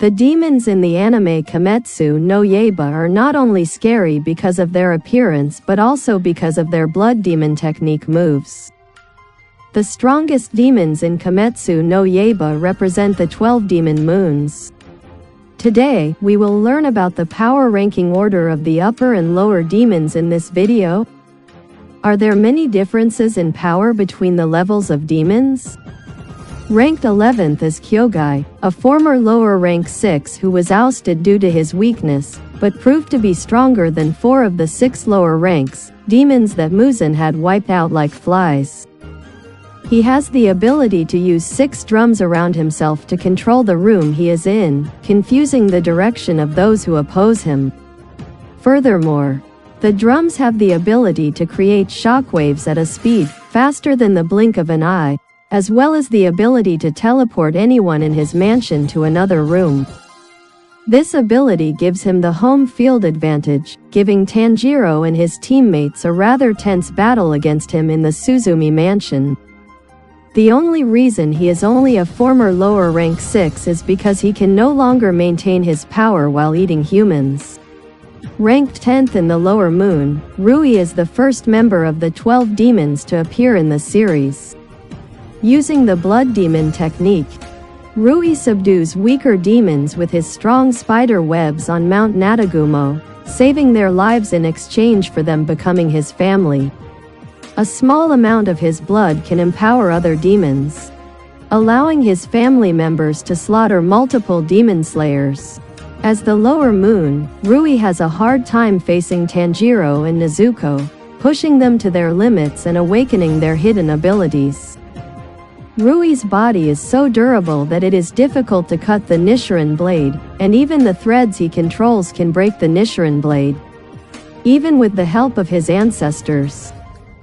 The demons in the anime Kimetsu no Yaiba are not only scary because of their appearance but also because of their blood demon technique moves. The strongest demons in Kimetsu no Yaiba represent the 12 demon moons. Today, we will learn about the power ranking order of the upper and lower demons in this video. Are there many differences in power between the levels of demons? Ranked 11th is Kyogai, a former lower rank 6 who was ousted due to his weakness, but proved to be stronger than 4 of the 6 lower ranks, demons that Muzan had wiped out like flies. He has the ability to use 6 drums around himself to control the room he is in, confusing the direction of those who oppose him. Furthermore, the drums have the ability to create shockwaves at a speed faster than the blink of an eye, as well as the ability to teleport anyone in his mansion to another room. This ability gives him the home field advantage, giving Tanjiro and his teammates a rather tense battle against him in the Suzumi mansion. The only reason he is only a former lower rank 6 is because he can no longer maintain his power while eating humans. Ranked 10th in the lower moon, Rui is the first member of the 12 demons to appear in the series. Using the blood demon technique, Rui subdues weaker demons with his strong spider webs on Mount Natagumo, saving their lives in exchange for them becoming his family. A small amount of his blood can empower other demons, allowing his family members to slaughter multiple demon slayers. As the lower moon, Rui has a hard time facing Tanjiro and Nezuko, pushing them to their limits and awakening their hidden abilities. Rui's body is so durable that it is difficult to cut the Nichiren blade, and even the threads he controls can break the Nichiren blade. Even with the help of his ancestors,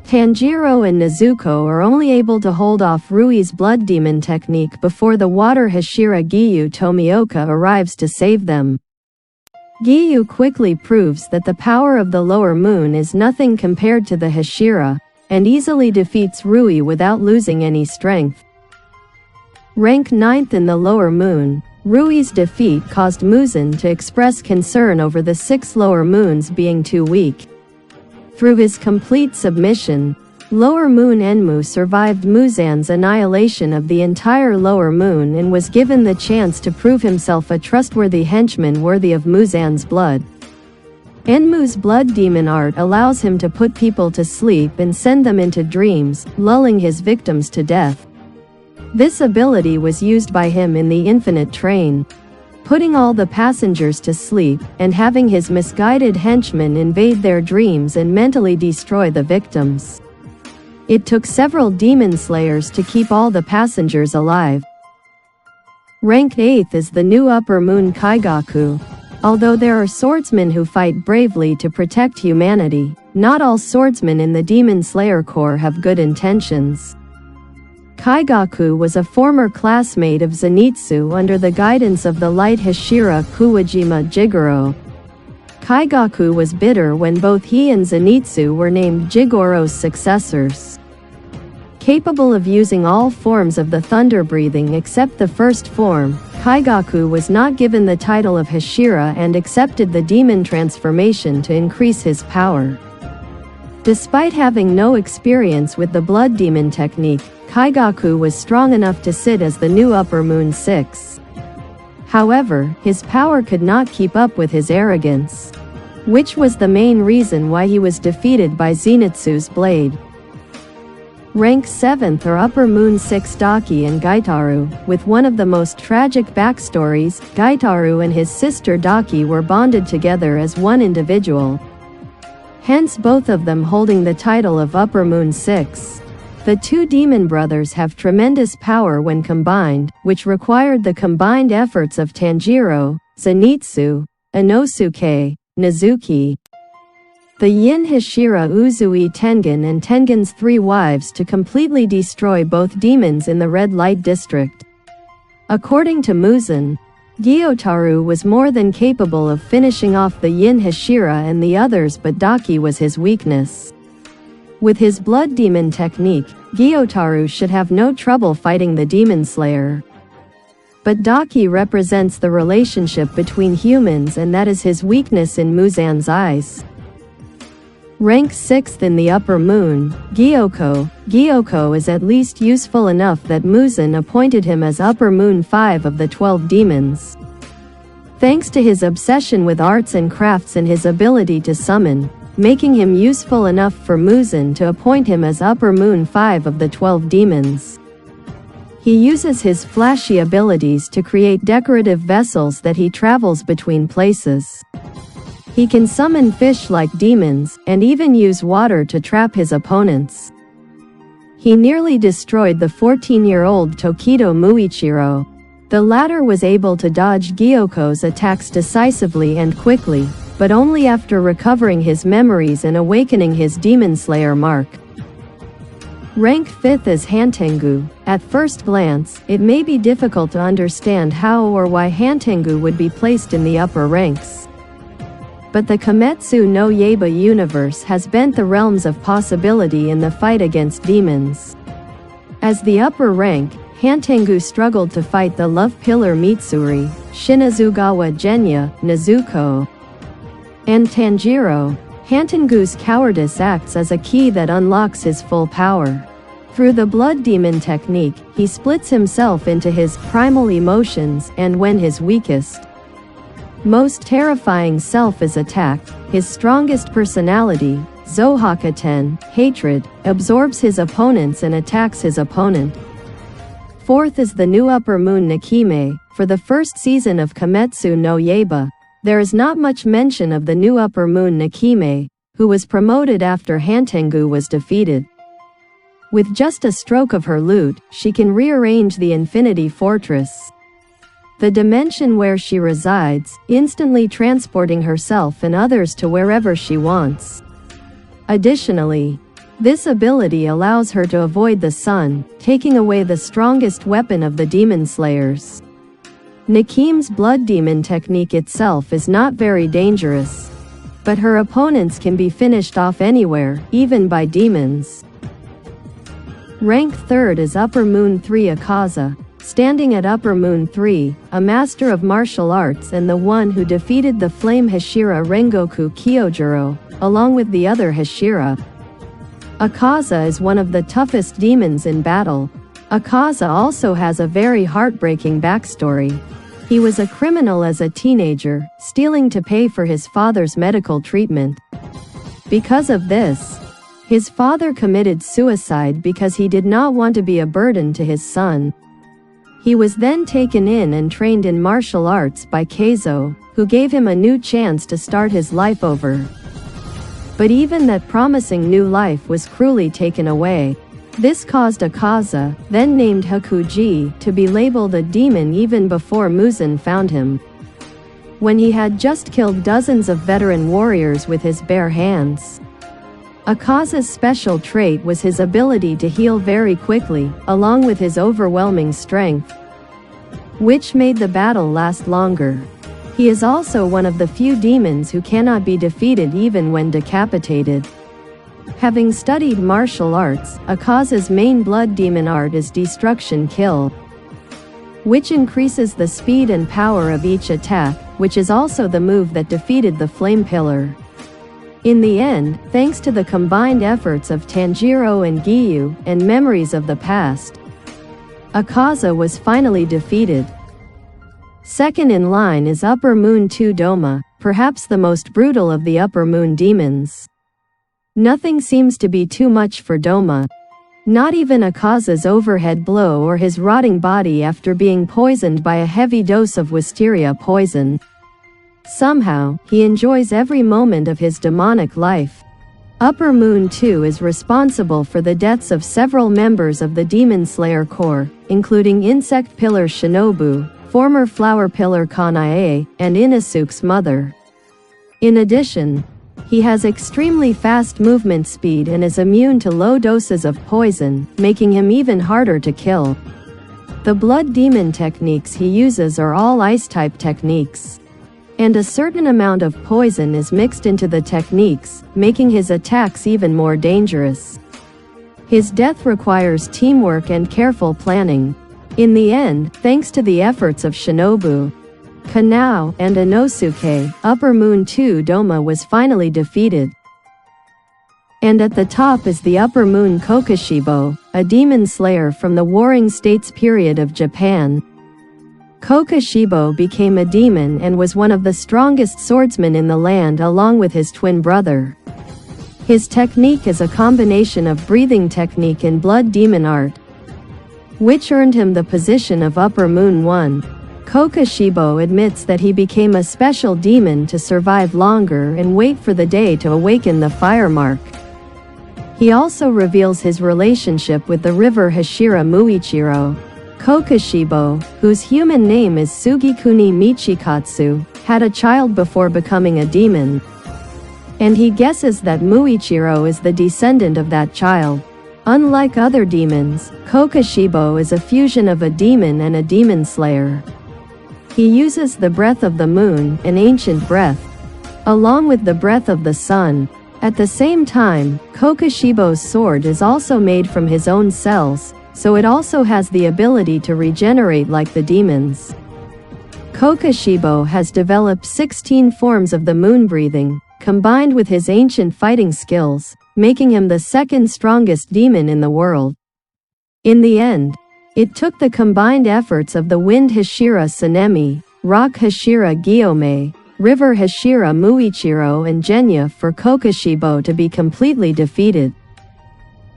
Tanjiro and Nezuko are only able to hold off Rui's blood demon technique before the water Hashira Giyu Tomioka arrives to save them. Giyu quickly proves that the power of the lower moon is nothing compared to the Hashira, and easily defeats Rui without losing any strength. Rank 9th in the lower moon, Rui's defeat caused Muzan to express concern over the 6 lower moons being too weak. Through his complete submission, Lower Moon Enmu survived Muzan's annihilation of the entire lower moon and was given the chance to prove himself a trustworthy henchman worthy of Muzan's blood. Enmu's blood demon art allows him to put people to sleep and send them into dreams, lulling his victims to death. This ability was used by him in the Infinite Train, putting all the passengers to sleep, and having his misguided henchmen invade their dreams and mentally destroy the victims. It took several demon slayers to keep all the passengers alive. Ranked 8th is the new upper moon Kaigaku. Although there are swordsmen who fight bravely to protect humanity, not all swordsmen in the Demon Slayer Corps have good intentions. Kaigaku was a former classmate of Zenitsu under the guidance of the light Hashira Kuwajima Jigoro. Kaigaku was bitter when both he and Zenitsu were named Jigoro's successors. Capable of using all forms of the thunder breathing except the first form, Kaigaku was not given the title of Hashira and accepted the demon transformation to increase his power. Despite having no experience with the blood demon technique, Kaigaku was strong enough to sit as the new Upper Moon 6. However, his power could not keep up with his arrogance, which was the main reason why he was defeated by Zenitsu's blade. Rank 7th are Upper Moon 6 Daki and Gaitaru. With one of the most tragic backstories, Gaitaru and his sister Daki were bonded together as one individual, hence both of them holding the title of Upper Moon 6. The two demon brothers have tremendous power when combined, which required the combined efforts of Tanjiro, Zenitsu, Inosuke, Nezuki, the Yin Hashira Uzui Tengen and Tengen's 3 wives to completely destroy both demons in the Red Light District. According to Muzan, Gyotaro was more than capable of finishing off the Yin Hashira and the others, but Daki was his weakness. With his blood demon technique, Gyotaro should have no trouble fighting the Demon Slayer. But Daki represents the relationship between humans, and that is his weakness in Muzan's eyes. Rank 6th in the upper moon, Gyoko. Gyoko is at least useful enough that Muzan appointed him as upper moon 5 of the 12 demons. Thanks to his obsession with arts and crafts and his ability to summon, making him useful enough for Muzan to appoint him as upper moon 5 of the 12 demons. He uses his flashy abilities to create decorative vessels that he travels between places. He can summon fish like demons, and even use water to trap his opponents. He nearly destroyed the 14-year-old Tokido Muichiro. The latter was able to dodge Gyoko's attacks decisively and quickly, but only after recovering his memories and awakening his Demon Slayer mark. Rank 5th is Hantengu. At first glance, it may be difficult to understand how or why Hantengu would be placed in the upper ranks. But the Kimetsu no Yaiba universe has bent the realms of possibility in the fight against demons. As the upper rank, Hantengu struggled to fight the love pillar Mitsuri, Shinazugawa Genya, Nezuko, and Tanjiro. Hantengu's cowardice acts as a key that unlocks his full power. Through the blood demon technique, he splits himself into his primal emotions, and when his weakest, most terrifying self is attacked, his strongest personality, Zohakaten, hatred, absorbs his opponents and attacks his opponent. 4th is the new upper moon Nikime. For the first season of Kimetsu no Yaiba, there is not much mention of the new upper moon Nikime, who was promoted after Hantengu was defeated. With just a stroke of her lute, she can rearrange the Infinity Fortress, the dimension where she resides, instantly transporting herself and others to wherever she wants. Additionally, this ability allows her to avoid the sun, taking away the strongest weapon of the demon slayers. Nikime's blood demon technique itself is not very dangerous, but her opponents can be finished off anywhere, even by demons. Rank 3rd is Upper Moon 3 Akaza. Standing at Upper Moon 3, a master of martial arts and the one who defeated the flame Hashira Rengoku Kyojuro, along with the other Hashira. Akaza is one of the toughest demons in battle. Akaza also has a very heartbreaking backstory. He was a criminal as a teenager, stealing to pay for his father's medical treatment. Because of this, his father committed suicide because he did not want to be a burden to his son. He was then taken in and trained in martial arts by Keizo, who gave him a new chance to start his life over. But even that promising new life was cruelly taken away. This caused Akaza, then named Hakuji, to be labeled a demon even before Muzan found him. When he had just killed dozens of veteran warriors with his bare hands. Akaza's special trait was his ability to heal very quickly, along with his overwhelming strength, which made the battle last longer. He is also one of the few demons who cannot be defeated even when decapitated. Having studied martial arts, Akaza's main blood demon art is Destruction Kill, which increases the speed and power of each attack, which is also the move that defeated the Flame Pillar. In the end, thanks to the combined efforts of Tanjiro and Giyu, and memories of the past, Akaza was finally defeated. Second in line is Upper Moon 2 Doma, perhaps the most brutal of the Upper Moon demons. Nothing seems to be too much for Doma. Not even Akaza's overhead blow or his rotting body after being poisoned by a heavy dose of wisteria poison. Somehow, he enjoys every moment of his demonic life. Upper Moon 2 is responsible for the deaths of several members of the Demon Slayer Corps, including Insect Pillar Shinobu, former Flower Pillar Kanae, and Inosuke's mother. In addition, he has extremely fast movement speed and is immune to low doses of poison, making him even harder to kill. The blood demon techniques he uses are all ice-type techniques, and a certain amount of poison is mixed into the techniques, making his attacks even more dangerous. His death requires teamwork and careful planning. In the end, thanks to the efforts of Shinobu, Kanao, and Inosuke, Upper Moon 2 Doma was finally defeated. And at the top is the Upper Moon Kokoshibo, a demon slayer from the Warring States period of Japan. Kokoshibo became a demon and was one of the strongest swordsmen in the land along with his twin brother. His technique is a combination of breathing technique and blood demon art, which earned him the position of Upper Moon 1. Kokoshibo admits that he became a special demon to survive longer and wait for the day to awaken the fire mark. He also reveals his relationship with the river Hashira Muichiro. Kokoshibo, whose human name is Sugikuni Michikatsu, had a child before becoming a demon, and he guesses that Muichiro is the descendant of that child. Unlike other demons, Kokoshibo is a fusion of a demon and a demon slayer. He uses the breath of the moon, an ancient breath, along with the breath of the sun. At the same time, Kokoshibo's sword is also made from his own cells, so it also has the ability to regenerate like the demons. Kokoshibo has developed 16 forms of the moon breathing, combined with his ancient fighting skills, making him the second strongest demon in the world. In the end, it took the combined efforts of the wind Hashira Sanemi, rock Hashira Gyome, river Hashira Muichiro and Genya for Kokoshibo to be completely defeated.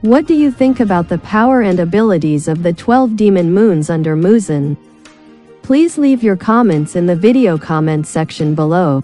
What do you think about the power and abilities of the 12 demon moons under Muzan? Please leave your comments in the video comment section below.